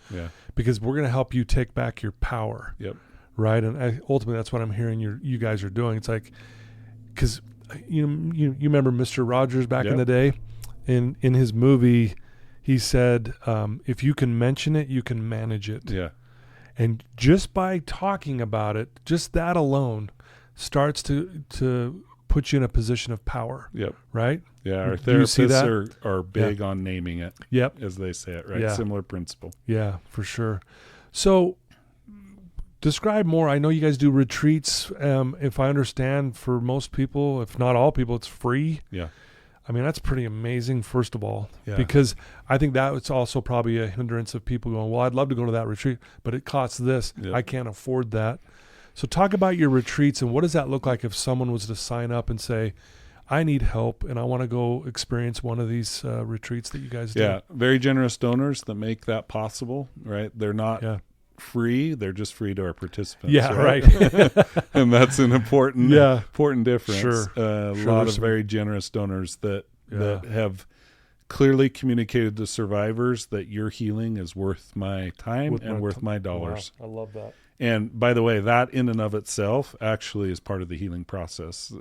because we're going to help you take back your power. Yep. Right. And ultimately that's what I'm hearing you guys are doing. It's because you remember Mr. Rogers back in the day, in his movie, he said, if you can mention it, you can manage it. Yeah. And just by talking about it, just that alone starts to put you in a position of power. Yep. Right? Yeah. Our Do you see that? therapists are big on naming it. Yep. As they say it, right? Yeah. Similar principle. Yeah, for sure. So describe more. I know you guys do retreats. If I understand, for most people, if not all people, it's free. Yeah. That's pretty amazing, first of all, Yeah. because I think that it's also probably a hindrance of people going, well, I'd love to go to that retreat, but it costs this. Yep. I can't afford that. So talk about your retreats, and what does that look like if someone was to sign up and say, I need help and I want to go experience one of these retreats that you guys do. Yeah, very generous donors that make that possible, right? They're not free, they're just free to our participants. Yeah, right. And that's an important difference. Sure. A lot of very generous donors that have clearly communicated to survivors that your healing is worth my time and worth my dollars. Wow, I love that. And by the way, that in and of itself actually is part of the healing process.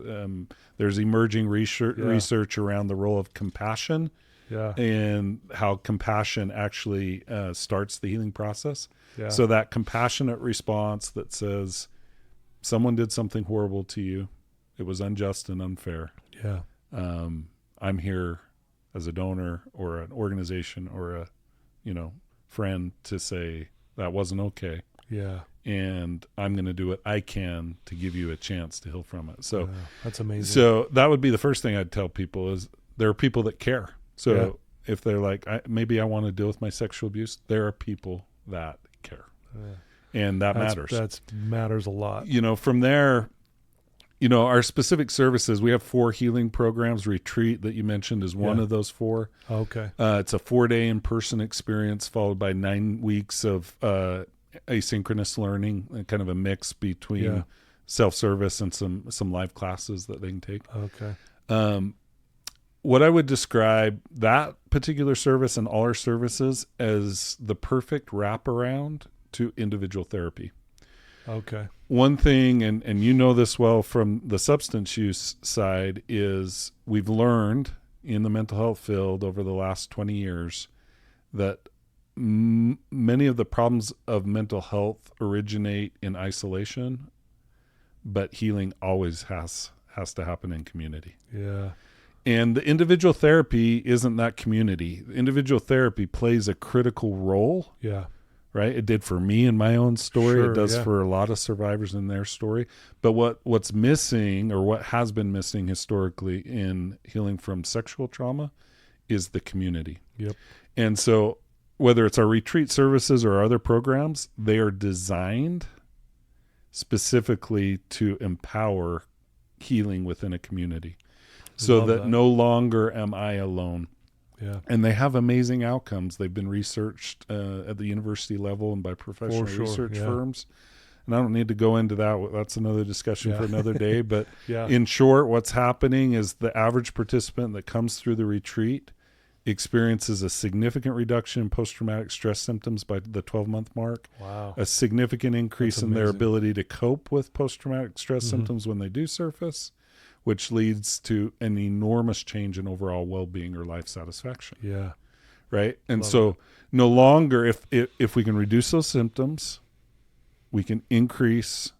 There's emerging research around the role of compassion and how compassion actually starts the healing process. Yeah. So that compassionate response that says, someone did something horrible to you. It was unjust and unfair. Yeah. I'm here as a donor or an organization or a, friend to say that wasn't okay. Yeah. And I'm going to do what I can to give you a chance to heal from it. So that's amazing. So that would be the first thing I'd tell people is there are people that care. So if they're like, maybe I want to deal with my sexual abuse, there are people that care. And that matters. That matters a lot. From there, our specific services, we have 4 healing programs. Retreat that you mentioned is one of those 4. Okay. It's a 4-day in-person experience followed by 9 weeks of asynchronous learning, kind of a mix between self-service and some live classes that they can take. Okay. What I would describe that particular service and all our services as the perfect wraparound to individual therapy. Okay. One thing, and this well from the substance use side, is we've learned in the mental health field over the last 20 years that many of the problems of mental health originate in isolation, but healing always has to happen in community. Yeah. And the individual therapy isn't that community. Individual therapy plays a critical role. Yeah. Right? It did for me in my own story. Sure, it does for a lot of survivors in their story. But what's missing, or what has been missing historically in healing from sexual trauma, is the community. Yep. And so whether it's our retreat services or other programs, they are designed specifically to empower healing within a community. So that no longer am I alone. Yeah. And they have amazing outcomes. They've been researched at the university level and by professional research firms. And I don't need to go into that. That's another discussion for another day. But in short, what's happening is the average participant that comes through the retreat experiences a significant reduction in post-traumatic stress symptoms by the 12-month mark. Wow. A significant increase in their ability to cope with post-traumatic stress symptoms when they do surface, which leads to an enormous change in overall well-being or life satisfaction. Yeah. Right? And no longer, if we can reduce those symptoms, we can increase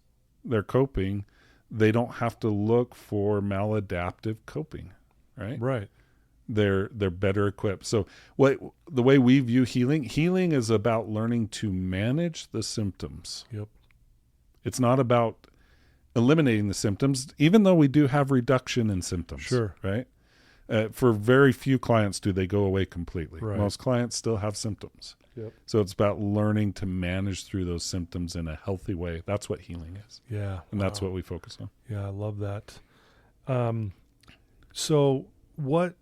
their coping. They don't have to look for maladaptive coping, right? Right. They're better equipped. So the way we view healing is about learning to manage the symptoms. Yep. It's not about eliminating the symptoms, even though we do have reduction in symptoms. Sure. Right? For very few clients do they go away completely. Right. Most clients still have symptoms. Yep. So it's about learning to manage through those symptoms in a healthy way. That's what healing is. Yeah. And that's what we focus on. Yeah, I love that. So what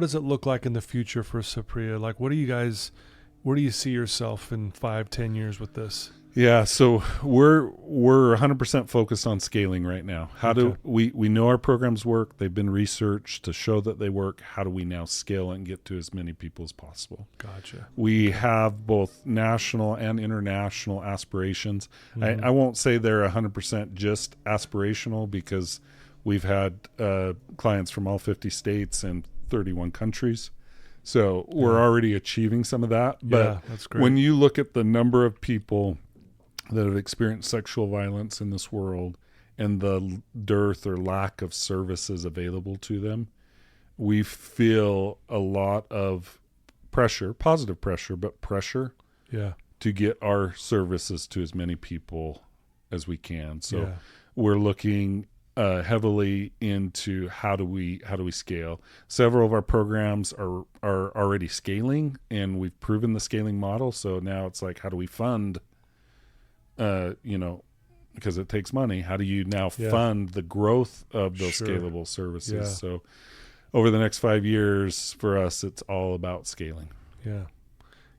does it look like in the future for Saprea? Like, where do you see yourself in 5-10 years with this? Yeah, so we're 100% focused on scaling right now. How do we know our programs work? They've been researched to show that they work. How do we now scale and get to as many people as possible? Gotcha. We have both national and international aspirations. Mm-hmm. I won't say they're 100% just aspirational because we've had clients from all 50 states and 31 countries. So we're already achieving some of that. But that's great. When you look at the number of people that have experienced sexual violence in this world and the dearth or lack of services available to them, we feel a lot of pressure, positive pressure, but pressure to get our services to as many people as we can. So we're looking heavily into how do we scale. Several of our programs are already scaling, and we've proven the scaling model. So now it's like, how do we fund because it takes money. How do you now fund the growth of those scalable services? Yeah. So over the next 5 years for us, it's all about scaling. Yeah.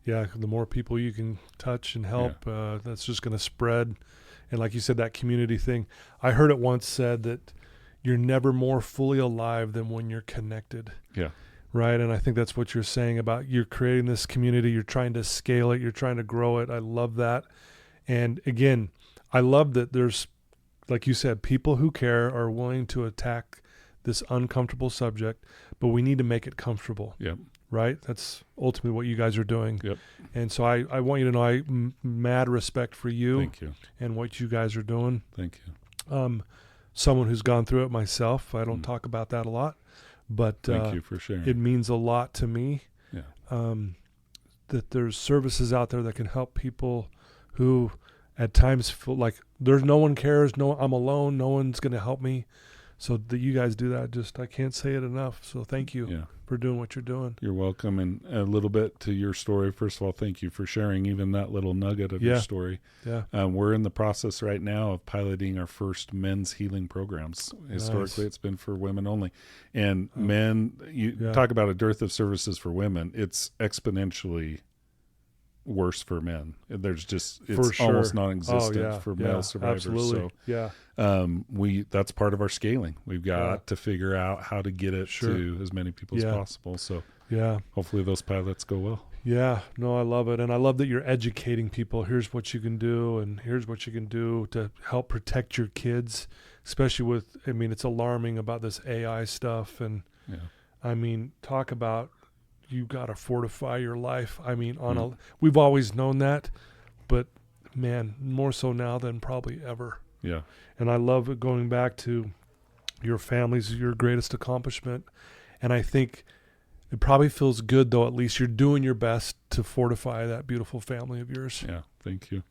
Yeah. The more people you can touch and help, that's just going to spread. And like you said, that community thing, I heard it once said that you're never more fully alive than when you're connected. Yeah. Right. And I think that's what you're saying about you're creating this community. You're trying to scale it. You're trying to grow it. I love that. And again, I love that there's, like you said, people who care are willing to attack this uncomfortable subject, but we need to make it comfortable. Yep. Right? That's ultimately what you guys are doing. Yep. And so I want you to know mad respect for you. Thank you. And what you guys are doing. Thank you. Someone who's gone through it myself. I don't talk about that a lot, but thank you for sharing. It means a lot to me. Yeah. That there's services out there that can help people who at times feel like there's no one cares. No, I'm alone. No one's going to help me. So that you guys do that, I can't say it enough. So thank you for doing what you're doing. You're welcome. And a little bit to your story. First of all, thank you for sharing even that little nugget of your story. Yeah. We're in the process right now of piloting our first men's healing programs. Historically, it's been for women only. And men, you talk about a dearth of services for women. It's exponentially worse for men. There's just, it's almost non-existent for male survivors. Absolutely. So that's part of our scaling. We've got to figure out how to get it to as many people as possible. So hopefully those pilots go well. Yeah, no, I love it. And I love that you're educating people. Here's what you can do, and here's what you can do to help protect your kids, especially with, I mean, it's alarming about this AI stuff. And I mean, talk about, you got to fortify your life. I mean, we've always known that, but man, more so now than probably ever. Yeah. And I love it going back to your family's your greatest accomplishment. And I think it probably feels good, though, at least you're doing your best to fortify that beautiful family of yours. Yeah. Thank you.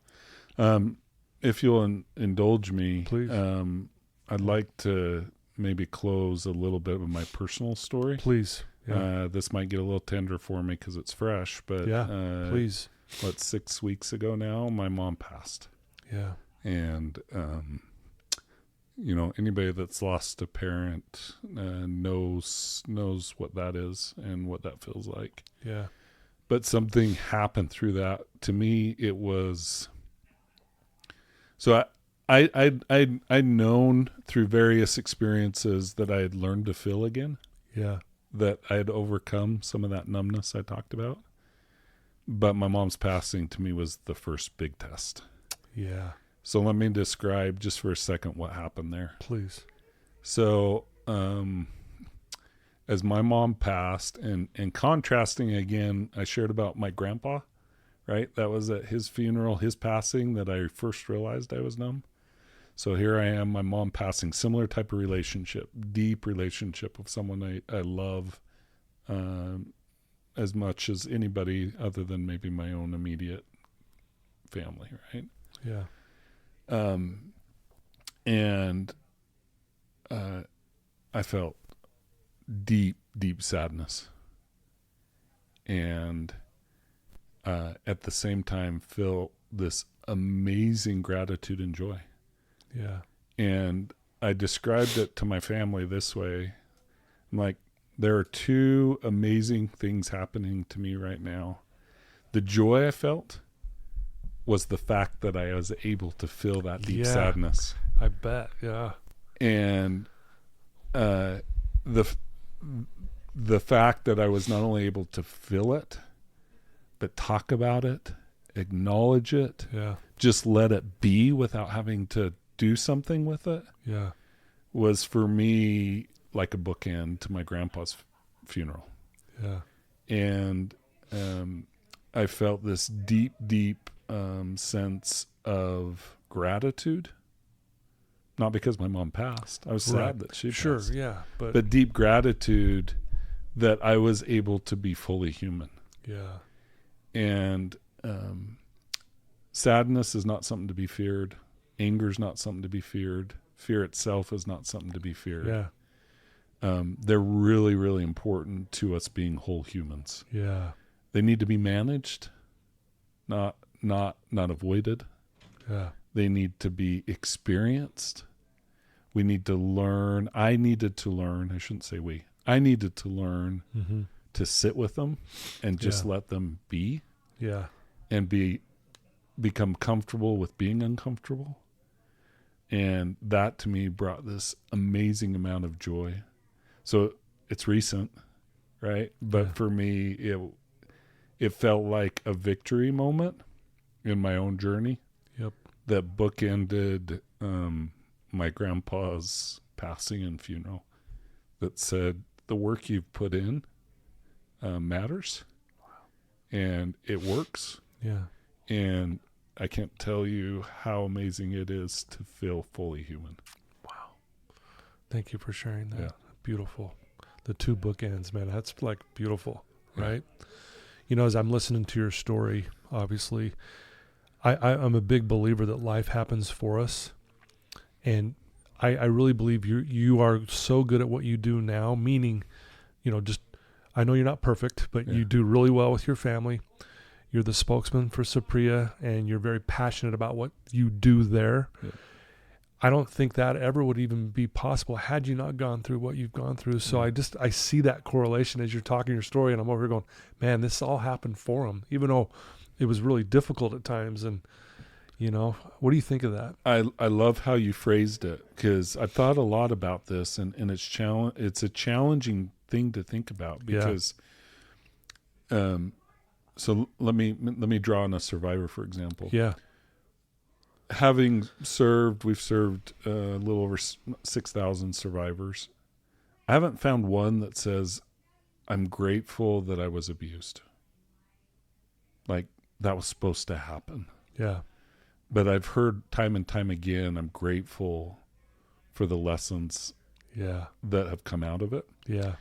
If you'll indulge me, please. I'd like to maybe close a little bit with my personal story. Please. Yeah. This might get a little tender for me because it's fresh, but please. 6 weeks ago now, my mom passed. Yeah. And, anybody that's lost a parent knows what that is and what that feels like. Yeah. But something happened through that. To me, it was, so I'd known through various experiences that I had learned to feel again. Yeah. That I had overcome some of that numbness I talked about. But my mom's passing to me was the first big test. Yeah. So let me describe just for a second what happened there. Please. So as my mom passed, and contrasting again, I shared about my grandpa, right? That was at his funeral, his passing, that I first realized I was numb. So here I am, my mom passing, similar type of relationship, deep relationship with someone I love as much as anybody other than maybe my own immediate family, right? Yeah. And I felt deep, deep sadness. And at the same time felt this amazing gratitude and joy. Yeah. And I described it to my family this way. I'm like, there are two amazing things happening to me right now. The joy I felt was the fact that I was able to feel that deep sadness. I bet. Yeah. And the fact that I was not only able to feel it, but talk about it, acknowledge it, just let it be without having to do something with it, was for me like a bookend to my grandpa's funeral. Yeah. And I felt this deep, deep sense of gratitude. Not because my mom passed. I was sad that she passed. But deep gratitude that I was able to be fully human. Yeah. And sadness is not something to be feared. Anger is not something to be feared. Fear itself is not something to be feared. Yeah. They're really, really important to us being whole humans. Yeah. They need to be managed, not avoided. Yeah. They need to be experienced. We need to learn. I needed to learn. I shouldn't say we. I needed to learn to sit with them and just let them be. Yeah. And become comfortable with being uncomfortable. And that to me brought this amazing amount of joy. So it's recent, right? But for me, it felt like a victory moment in my own journey. Yep. That bookended my grandpa's passing and funeral. That said, the work you've put in matters. And it works. Yeah. And I can't tell you how amazing it is to feel fully human. Wow. Thank you for sharing that. Yeah. Beautiful. The two bookends, man. That's like beautiful, right? Yeah. You know, as I'm listening to your story, obviously, I'm a big believer that life happens for us. And I really believe you are so good at what you do now, meaning, you know, just, I know you're not perfect, but you do really well with your family. You're the spokesman for Saprea, and you're very passionate about what you do there. Yeah. I don't think that ever would even be possible had you not gone through what you've gone through. So I see that correlation as you're talking your story, and I'm over here going, man, this all happened for him, even though it was really difficult at times. And, you know, what do you think of that? I love how you phrased it, because I thought a lot about this, and it's a challenging thing to think about, because so let me draw on a survivor, for example. Yeah. Having served, we've served a little over 6,000 survivors. I haven't found one that says, I'm grateful that I was abused. Like, that was supposed to happen. Yeah. But I've heard time and time again, I'm grateful for the lessons that have come out of it. Yeah.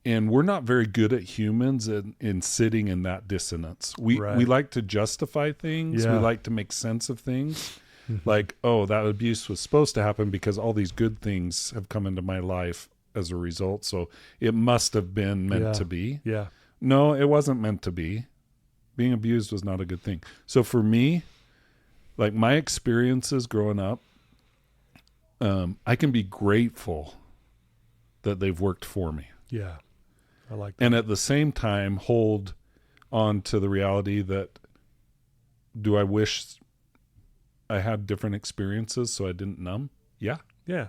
And we're not very good at humans in sitting in that dissonance. We like to justify things. Yeah. We like to make sense of things. Like, oh, that abuse was supposed to happen because all these good things have come into my life as a result. So it must have been meant to be. Yeah. No, it wasn't meant to be. Being abused was not a good thing. So for me, like my experiences growing up, I can be grateful that they've worked for me. Yeah. I like that. And at the same time, hold on to the reality that, do I wish I had different experiences so I didn't numb? Yeah. Yeah.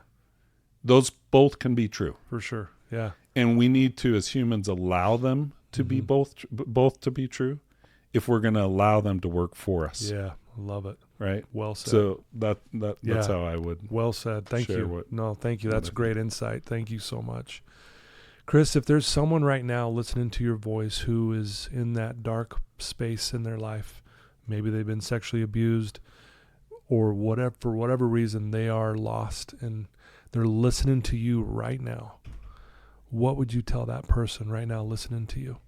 Those both can be true. For sure. Yeah. And we need to, as humans, allow them to be both to be true if we're going to allow them to work for us. Yeah. Love it. Right. Well said. So that's how I would. Well said. Thank you. Thank you. That's great insight. Thank you so much. Chris, if there's someone right now listening to your voice who is in that dark space in their life, maybe they've been sexually abused or whatever, for whatever reason they are lost and they're listening to you right now, what would you tell that person right now listening to you?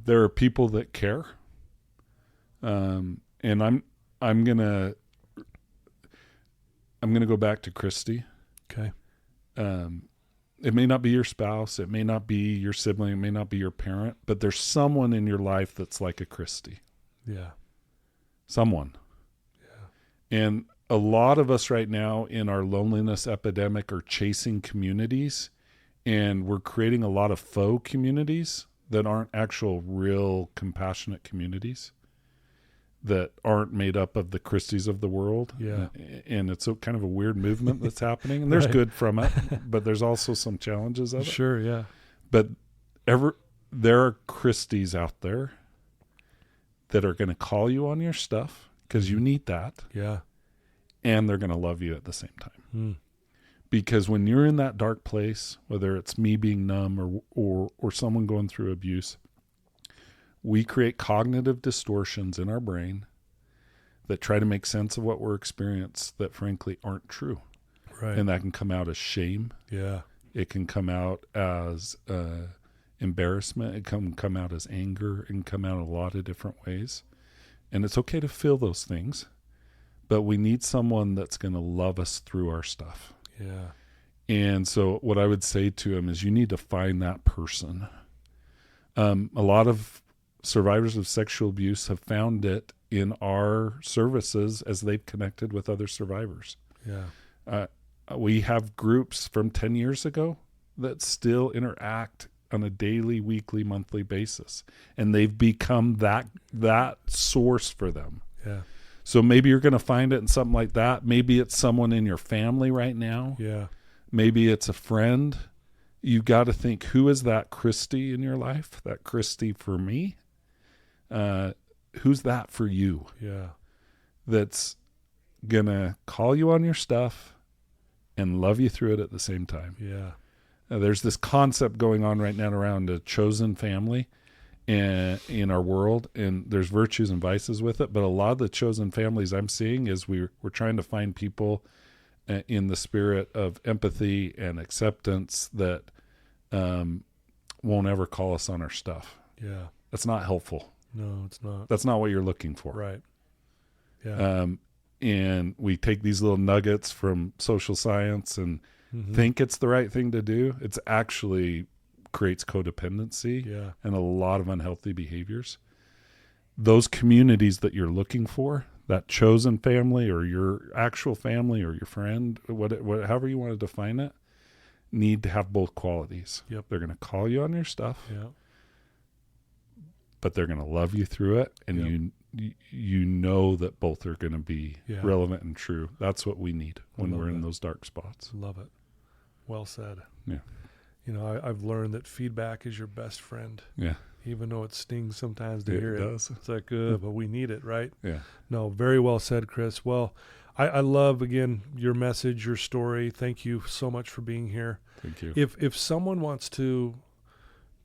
There are people that care. And I'm gonna go back to Christy. Okay. It may not be your spouse, it may not be your sibling, it may not be your parent, but there's someone in your life that's like a Christy. Yeah. Someone. Yeah. And a lot of us right now in our loneliness epidemic are chasing communities, and we're creating a lot of faux communities that aren't actual, real, compassionate communities that aren't made up of the Christies of the world. Yeah. And it's kind of a weird movement that's happening. And there's good from it, but there's also some challenges of it. Sure, yeah. But there are Christies out there that are going to call you on your stuff because you need that. Yeah. And they're going to love you at the same time. Because when you're in that dark place, whether it's me being numb or someone going through abuse, we create cognitive distortions in our brain that try to make sense of what we're experiencing that frankly aren't true. Right. And that can come out as shame. Yeah. It can come out as embarrassment. It can come out as anger. It can come out a lot of different ways. And it's okay to feel those things, but we need someone that's going to love us through our stuff. Yeah. And so what I would say to him is you need to find that person. A lot of survivors of sexual abuse have found it in our services as they've connected with other survivors. Yeah. We have groups from 10 years ago that still interact on a daily, weekly, monthly basis, and they've become that source for them. Yeah. So maybe you're going to find it in something like that. Maybe it's someone in your family right now. Yeah. Maybe it's a friend. You've got to think, who is that Christy in your life? That Christy for me? Who's that for you? Yeah. That's going to call you on your stuff and love you through it at the same time. Yeah. There's this concept going on right now around a chosen family in our world, and there's virtues and vices with it. But a lot of the chosen families I'm seeing is we're trying to find people in the spirit of empathy and acceptance that won't ever call us on our stuff. Yeah. That's not helpful. No, it's not. That's not what you're looking for. Right. Yeah. And we take these little nuggets from social science and think it's the right thing to do. It's actually creates codependency and a lot of unhealthy behaviors. Those communities that you're looking for, that chosen family or your actual family or your friend, however you want to define it, need to have both qualities. Yep. They're going to call you on your stuff, but they're going to love you through it, and you know that both are going to be relevant and true. That's what we need when we're in those dark spots. Love it. Well said. Yeah. You know, I've learned that feedback is your best friend. Yeah. Even though it stings sometimes to hear it. Does. It's like, but we need it, right? Yeah. No, very well said, Chris. Well, I love, again, your message, your story. Thank you so much for being here. Thank you. If someone wants to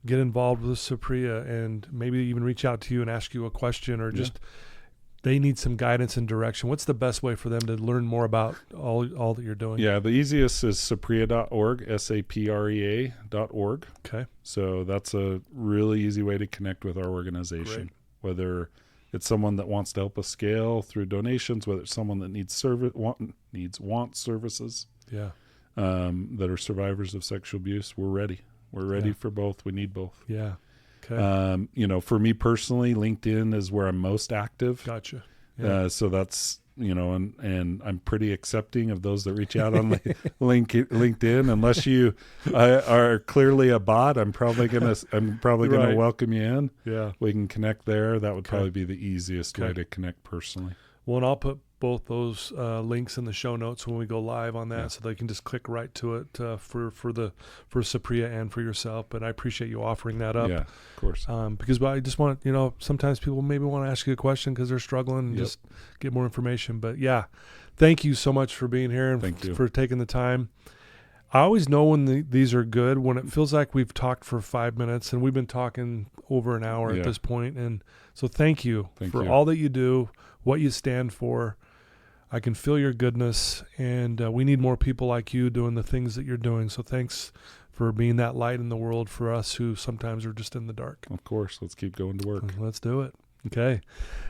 get involved with Saprea and maybe even reach out to you and ask you a question, or just they need some guidance and direction, what's the best way for them to learn more about all that you're doing? Yeah, the easiest is saprea.org, saprea.org. Okay. So that's a really easy way to connect with our organization. Great. Whether it's someone that wants to help us scale through donations, whether it's someone that needs wants services, that are survivors of sexual abuse, we're ready. We're ready for both. We need both. Yeah. Okay. For me personally, LinkedIn is where I'm most active. Gotcha. So that's, and I'm pretty accepting of those that reach out on LinkedIn. Unless you are clearly a bot, I'm probably gonna welcome you in. Yeah. We can connect there. That would probably be the easiest way to connect personally. Well, and I'll put both those links in the show notes when we go live on that, so they can just click right to it for Saprea and for yourself. But I appreciate you offering that up. Yeah, of course. Because I just want, sometimes people maybe want to ask you a question because they're struggling and just get more information. But thank you so much for being here and for taking the time. I always know when these are good, when it feels like we've talked for 5 minutes, and we've been talking over an hour at this point. And so thank you for all that you do, what you stand for. I can feel your goodness, and we need more people like you doing the things that you're doing. So thanks for being that light in the world for us who sometimes are just in the dark. Of course. Let's keep going to work. Let's do it. Okay.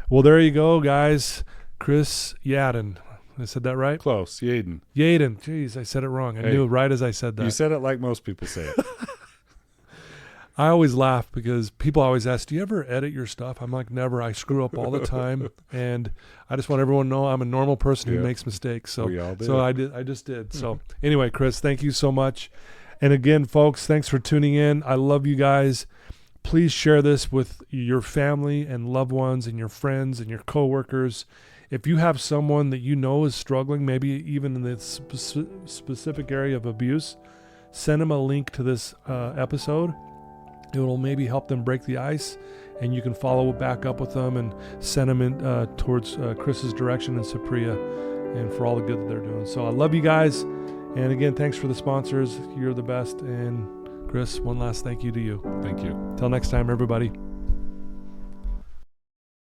Well, there you go, guys. Chris Yadon. I said that right? Close. Yadon. Jeez, I said it wrong. I knew it right as I said that. You said it like most people say it. I always laugh because people always ask, do you ever edit your stuff? I'm like, never. I screw up all the time. And I just want everyone to know I'm a normal person who makes mistakes. So, we all did. So I just did. So anyway, Chris, thank you so much. And again, folks, thanks for tuning in. I love you guys. Please share this with your family and loved ones and your friends and your coworkers. If you have someone that you know is struggling, maybe even in this specific area of abuse, send them a link to this episode. It will maybe help them break the ice, and you can follow back up with them and send them in towards Chris's direction and Saprea, and for all the good that they're doing. So I love you guys, and again, thanks for the sponsors. You're the best. And Chris, one last thank you to you. Thank you. Till next time, everybody.